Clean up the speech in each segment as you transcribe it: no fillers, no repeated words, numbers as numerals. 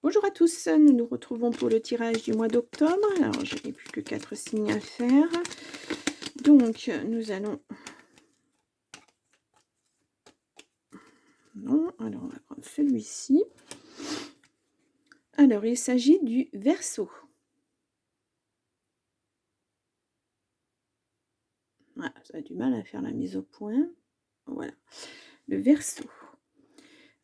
Bonjour à tous, nous nous retrouvons pour le tirage du mois d'octobre. Alors, je n'ai plus que 4 signes à faire. Donc, nous allons... Non, alors on va prendre celui-ci. Alors, il s'agit du Verseau. Voilà, ça a du mal à faire la mise au point. Voilà, le Verseau.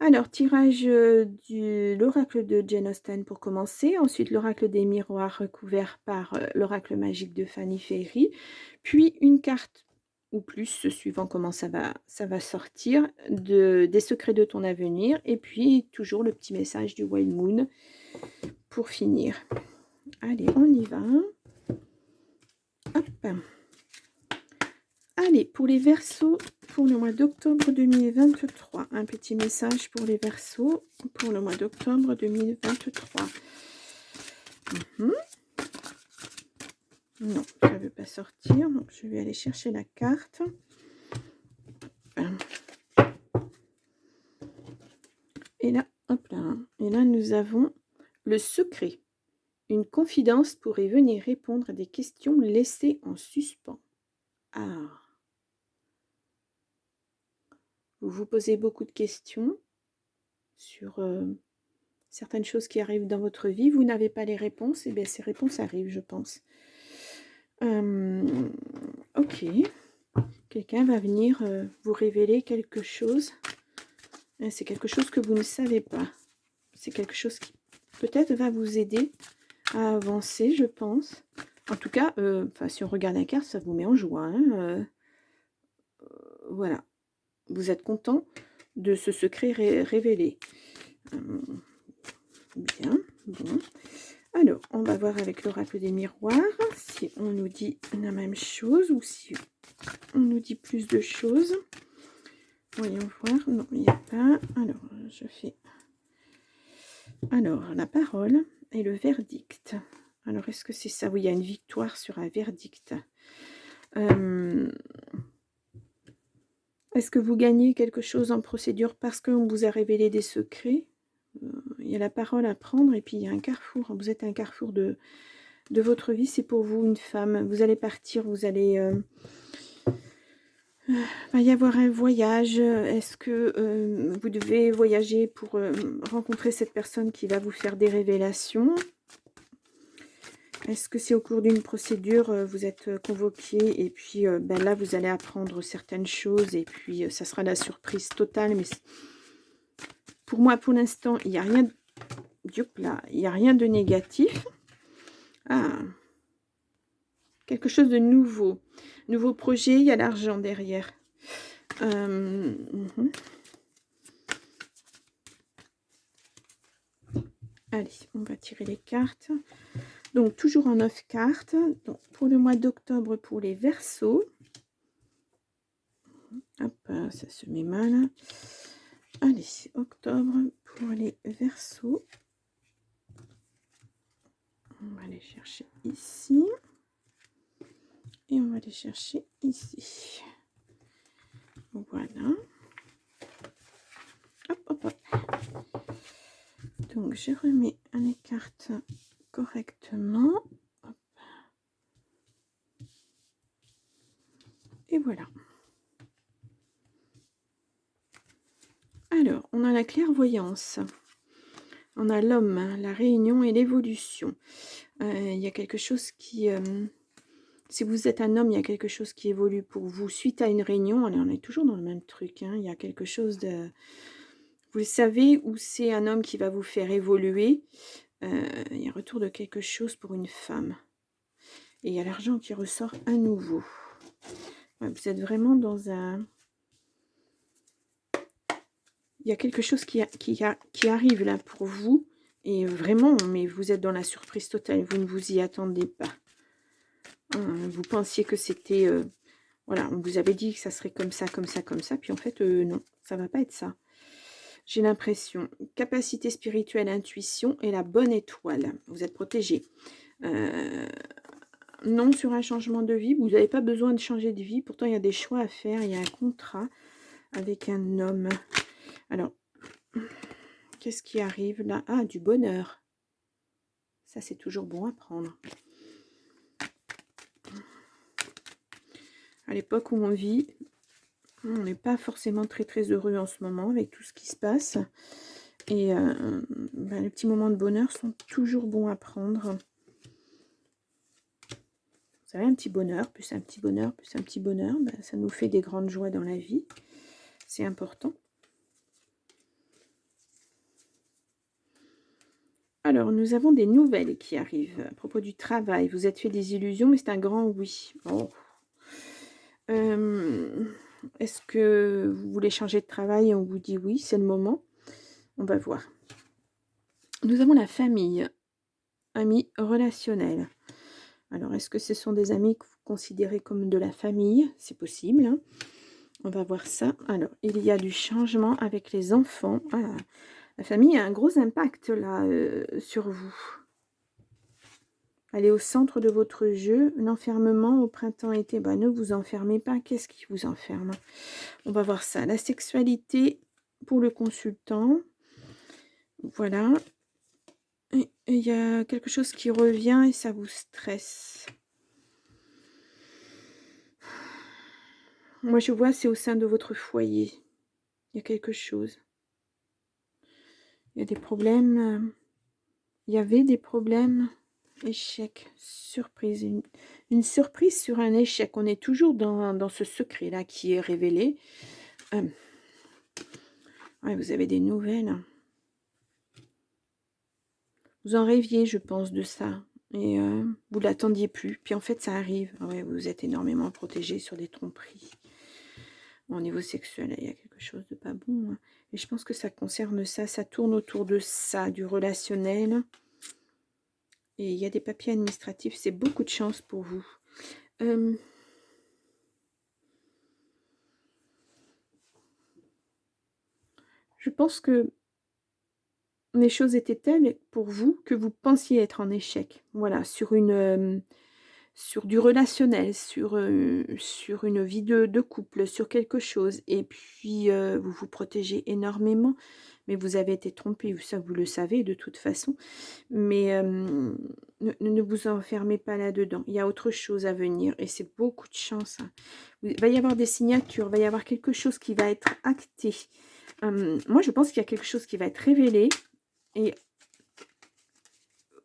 Alors, tirage de l'oracle de Jane Austen pour commencer. Ensuite, l'oracle des miroirs recouvert par l'oracle magique de Fanny Ferry. Puis, une carte ou plus, suivant comment ça va sortir, des secrets de ton avenir. Et puis, toujours le petit message du Wild Moon pour finir. Allez, on y va. Hop. Allez, pour les Verseaux, pour le mois d'octobre 2023. Un petit message pour les Verseaux pour le mois d'octobre 2023. Non, ça ne veut pas sortir. Donc, je vais aller chercher la carte. Et là, hop là. Et là, nous avons le secret. Une confidence pourrait venir répondre à des questions laissées en suspens. Ah. Vous vous posez beaucoup de questions sur certaines choses qui arrivent dans votre vie. Vous n'avez pas les réponses. Et bien, ces réponses arrivent, je pense. Ok. Quelqu'un va venir vous révéler quelque chose. C'est quelque chose que vous ne savez pas. C'est quelque chose qui peut-être va vous aider à avancer, je pense. En tout cas, si on regarde la carte, ça vous met en joie. Hein, voilà. Vous êtes content de ce secret révélé. Bien, bon. Alors, on va voir avec l'oracle des miroirs si on nous dit la même chose ou si on nous dit plus de choses. Voyons voir. Non, il n'y a pas. Alors, je fais... Alors, la parole et le verdict. Alors, est-ce que c'est ça? Oui, il y a une victoire sur un verdict. Est-ce que vous gagnez quelque chose en procédure parce qu'on vous a révélé des secrets? Il y a la parole à prendre et puis il y a un carrefour. Vous êtes à un carrefour de votre vie. C'est pour vous une femme. Vous allez partir, vous allez... va y avoir un voyage. Est-ce que vous devez voyager pour rencontrer cette personne qui va vous faire des révélations? Est-ce que c'est au cours d'une procédure, vous êtes convoqué et puis là, vous allez apprendre certaines choses et puis ça sera la surprise totale. Mais pour moi, pour l'instant, il n'y a rien... il n'y a rien de négatif. Ah, quelque chose de nouveau. Nouveau projet, il y a l'argent derrière. Allez, on va tirer les cartes. Donc, toujours en 9 cartes. Donc, pour le mois d'octobre, pour les Verseaux. Hop, ça se met mal. Allez, octobre pour les Verseaux. On va aller chercher ici. Et on va aller chercher ici. Voilà. Hop, hop, hop. Donc, je remets les cartes correctement. Hop. Et voilà. Alors, on a la clairvoyance. On a l'homme, la réunion et l'évolution. Il y a quelque chose qui... si vous êtes un homme, il y a quelque chose qui évolue pour vous suite à une réunion. On est toujours dans le même truc. Hein. Il y a quelque chose de... Vous savez où c'est un homme qui va vous faire évoluer. Il y a un retour de quelque chose pour une femme. Et il y a l'argent qui ressort à nouveau. Ouais, vous êtes vraiment dans un... Il y a quelque chose qui arrive là pour vous. Et vraiment, mais vous êtes dans la surprise totale. Vous ne vous y attendez pas. Vous pensiez que c'était... voilà, on vous avait dit que ça serait comme ça, comme ça, comme ça. Puis en fait, non, ça va pas être ça. J'ai l'impression. Capacité spirituelle, intuition et la bonne étoile. Vous êtes protégé. Non, sur un changement de vie. Vous n'avez pas besoin de changer de vie. Pourtant, il y a des choix à faire. Il y a un contrat avec un homme. Alors, Qu'est-ce qui arrive là? Ah, du bonheur. Ça, c'est toujours bon à prendre. À l'époque où on vit, on n'est pas forcément très très heureux en ce moment avec tout ce qui se passe. Et les petits moments de bonheur sont toujours bons à prendre. Vous savez, un petit bonheur, plus un petit bonheur, plus un petit bonheur, ça nous fait des grandes joies dans la vie. C'est important. Alors, nous avons des nouvelles qui arrivent à propos du travail. Vous êtes fait des illusions, mais c'est un grand oui. Oh. Est-ce que vous voulez changer de travail et on vous dit oui, c'est le moment? On va voir. Nous avons la famille, amis relationnels. Alors, est-ce que ce sont des amis que vous considérez comme de la famille? C'est possible, hein. On va voir ça. Alors, il y a du changement avec les enfants. Ah, la famille a un gros impact là sur vous. Allez au centre de votre jeu. L'enfermement au printemps-été. Ne vous enfermez pas. Qu'est-ce qui vous enferme? On va voir ça. La sexualité pour le consultant. Voilà. Et il y a quelque chose qui revient et ça vous stresse. Moi, je vois, c'est au sein de votre foyer. Il y a quelque chose. Il y a des problèmes. Il y avait des problèmes. Échec, surprise. Une surprise sur un échec. On est toujours dans ce secret-là qui est révélé. Ouais, vous avez des nouvelles. Vous en rêviez, je pense, de ça. Et vous ne l'attendiez plus. Puis en fait, ça arrive. Ouais, vous êtes énormément protégé sur des tromperies. Au niveau sexuel, il y a quelque chose de pas bon. Hein. Et je pense que ça concerne ça. Ça tourne autour de ça, du relationnel. Et il y a des papiers administratifs. C'est beaucoup de chance pour vous. Je pense que les choses étaient telles pour vous que vous pensiez être en échec. Voilà, sur du relationnel, sur une vie de couple, sur quelque chose. Et puis, vous vous protégez énormément, mais vous avez été trompé. Ça, vous le savez de toute façon. Mais ne vous enfermez pas là-dedans. Il y a autre chose à venir et c'est beaucoup de chance. Hein. Il va y avoir des signatures, il va y avoir quelque chose qui va être acté. Moi, je pense qu'il y a quelque chose qui va être révélé. Et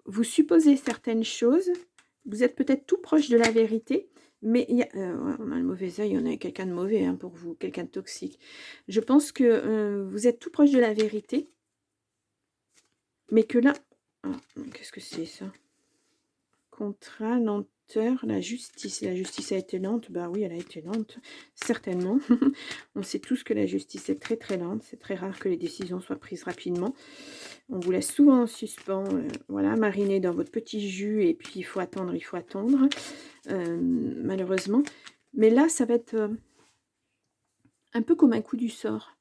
vous supposez certaines choses, vous êtes peut-être tout proche de la vérité, mais il y a, on a le mauvais œil, on a quelqu'un de mauvais hein, pour vous, quelqu'un de toxique. Je pense que vous êtes tout proche de la vérité, mais que là... Oh, qu'est-ce que c'est ça? Contrat, lenteur, la justice. La justice a été lente? Bah oui, elle a été lente, certainement. On sait tous que la justice est très très lente. C'est très rare que les décisions soient prises rapidement. On vous laisse souvent en suspens, voilà, mariner dans votre petit jus. Et puis, il faut attendre, malheureusement. Mais là, ça va être un peu comme un coup du sort.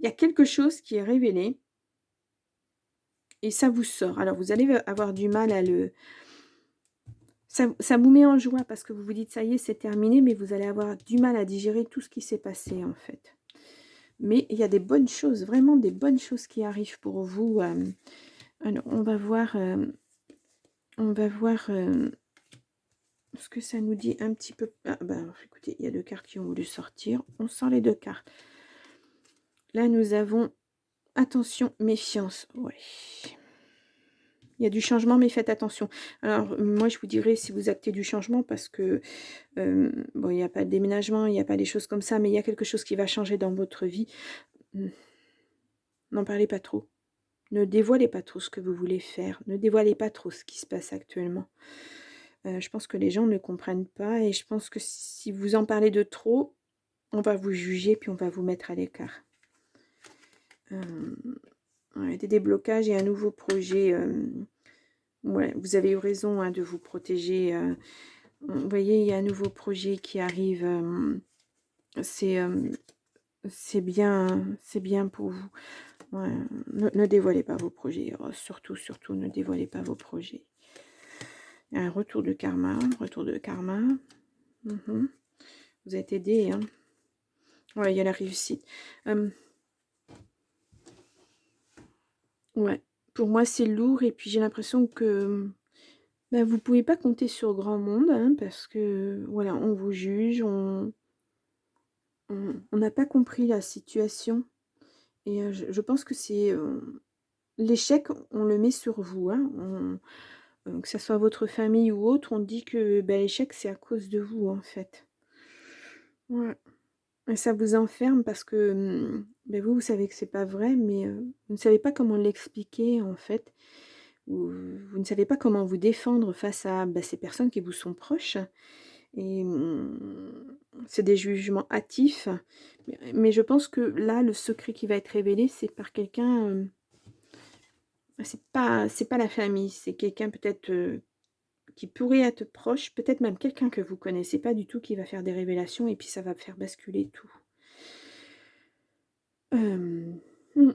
Il y a quelque chose qui est révélé. Et ça vous sort. Alors, vous allez avoir du mal à le... Ça vous met en joie parce que vous vous dites, ça y est, c'est terminé, mais vous allez avoir du mal à digérer tout ce qui s'est passé, en fait. Mais il y a des bonnes choses, vraiment des bonnes choses qui arrivent pour vous. Alors, on va voir ce que ça nous dit un petit peu. Ah, écoutez, il y a 2 cartes qui ont voulu sortir. On sent les 2 cartes. Là, nous avons, attention, méfiance. Ouais. Il y a du changement, mais faites attention. Alors, moi, je vous dirais si vous actez du changement parce que, bon, il n'y a pas de déménagement, il n'y a pas des choses comme ça, mais il y a quelque chose qui va changer dans votre vie. N'en parlez pas trop. Ne dévoilez pas trop ce que vous voulez faire. Ne dévoilez pas trop ce qui se passe actuellement. Je pense que les gens ne comprennent pas et je pense que si vous en parlez de trop, on va vous juger puis on va vous mettre à l'écart. Des déblocages et un nouveau projet... Ouais, vous avez eu raison hein, de vous protéger. Vous voyez, il y a un nouveau projet qui arrive. C'est bien pour vous. Ouais, ne dévoilez pas vos projets. Surtout, ne dévoilez pas vos projets. Il y a un retour de karma. Vous êtes aidé. Hein. Ouais, il y a la réussite. Ouais, pour moi, c'est lourd et puis j'ai l'impression que, bah, vous pouvez pas compter sur grand monde, hein, parce que, voilà, on vous juge, on n'a pas compris la situation et je pense que c'est, l'échec, on le met sur vous, hein. Que ça soit votre famille ou autre, on dit que, bah, l'échec, c'est à cause de vous, en fait. Ouais. Et ça vous enferme parce que, beh, vous savez que c'est pas vrai, mais vous ne savez pas comment l'expliquer, en fait. Vous ne savez pas comment vous défendre face à, bah, ces personnes qui vous sont proches et c'est des jugements hâtifs. Mais je pense que là, le secret qui va être révélé, c'est par quelqu'un, c'est pas la famille, c'est quelqu'un peut-être, qui pourrait être proche, peut-être même quelqu'un que vous connaissez pas du tout qui va faire des révélations et puis ça va faire basculer tout. Hem, mmh.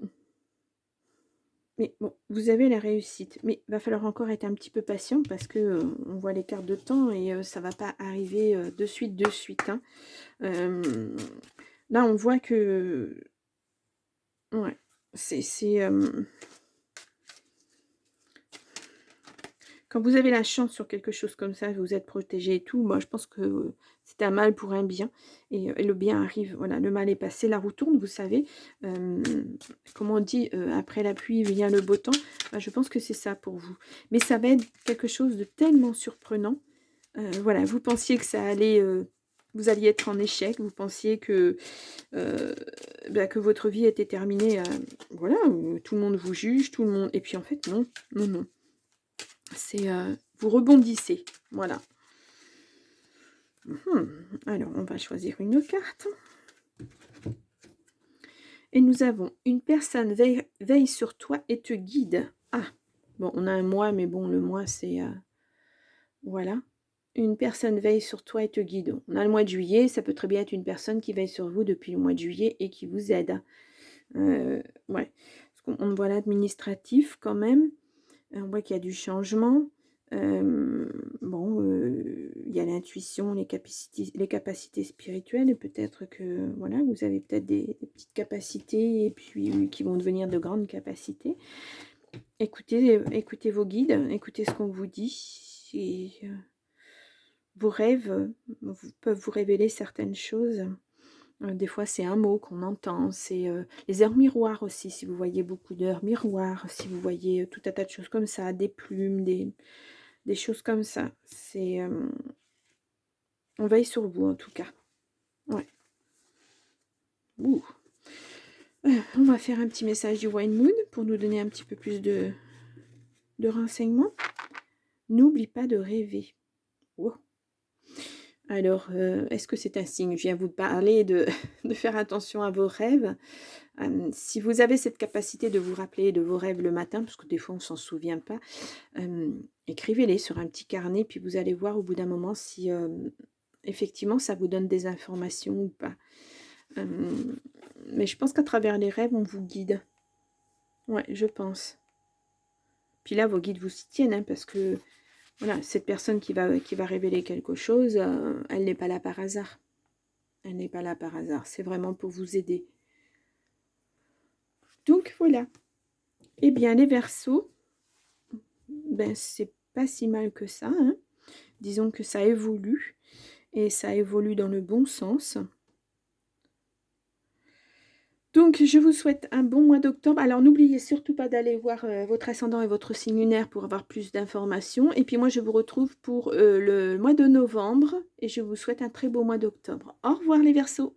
Mais bon, vous avez la réussite, mais va falloir encore être un petit peu patient parce que, on voit les cartes de temps et ça va pas arriver, de suite, hein. Hem, Là, on voit que ouais, c'est quand vous avez la chance sur quelque chose comme ça, vous êtes protégé et tout, moi je pense que, c'est un mal pour un bien et le bien arrive. Voilà, le mal est passé, la roue tourne, vous savez. Hem, Comme on dit, après la pluie vient le beau temps. Bah, je pense que c'est ça pour vous. Mais ça va être quelque chose de tellement surprenant. Voilà, vous pensiez que ça allait, vous alliez être en échec, vous pensiez que, heu, bah, que votre vie était terminée, voilà, tout le monde vous juge, tout le monde et puis en fait non, non, non. C'est, vous rebondissez, voilà. Alors on va choisir une carte et nous avons: «Une personne veille sur toi et te guide». Ah! Bon, on a un mois, mais bon, le mois, c'est, voilà. Une personne veille sur toi et te guide. On a le mois de juillet, ça peut très bien être une personne qui veille sur vous depuis le mois de juillet et qui vous aide. Ouais, parce qu'on voit l'administratif quand même. On voit qu'il y a du changement. Bon, il y a l'intuition, les capacités spirituelles et peut-être que, voilà, vous avez peut-être des petites capacités et puis qui vont devenir de grandes capacités. Écoutez vos guides, écoutez ce qu'on vous dit et vos rêves, peuvent vous révéler certaines choses. Des fois, c'est un mot qu'on entend, c'est, les heures miroirs aussi, si vous voyez beaucoup d'heures miroirs, si vous voyez, tout un tas de choses comme ça, des plumes, des choses comme ça. C'est, on veille sur vous en tout cas. Ouais. Ouh. On va faire un petit message du Wine Moon pour nous donner un petit peu plus de renseignements. N'oublie pas de rêver. Wow. Alors, est-ce que c'est un signe? Je viens vous parler de de faire attention à vos rêves. Si vous avez cette capacité de vous rappeler de vos rêves le matin, parce que des fois on s'en souvient pas, écrivez-les sur un petit carnet, puis vous allez voir au bout d'un moment si, effectivement ça vous donne des informations ou pas. Hem, mais je pense qu'à travers les rêves, on vous guide. Ouais, je pense. Puis là, vos guides vous y tiennent, hein, parce que voilà, cette personne qui va révéler quelque chose, elle n'est pas là par hasard. Elle n'est pas là par hasard, c'est vraiment pour vous aider. Donc voilà. Eh bien les Verseaux, ben, c'est pas si mal que ça, hein. Disons que ça évolue et ça évolue dans le bon sens. Donc je vous souhaite un bon mois d'octobre. Alors n'oubliez surtout pas d'aller voir, votre ascendant et votre signe lunaire pour avoir plus d'informations et puis moi je vous retrouve pour, le mois de novembre et je vous souhaite un très beau mois d'octobre. Au revoir les Verseaux.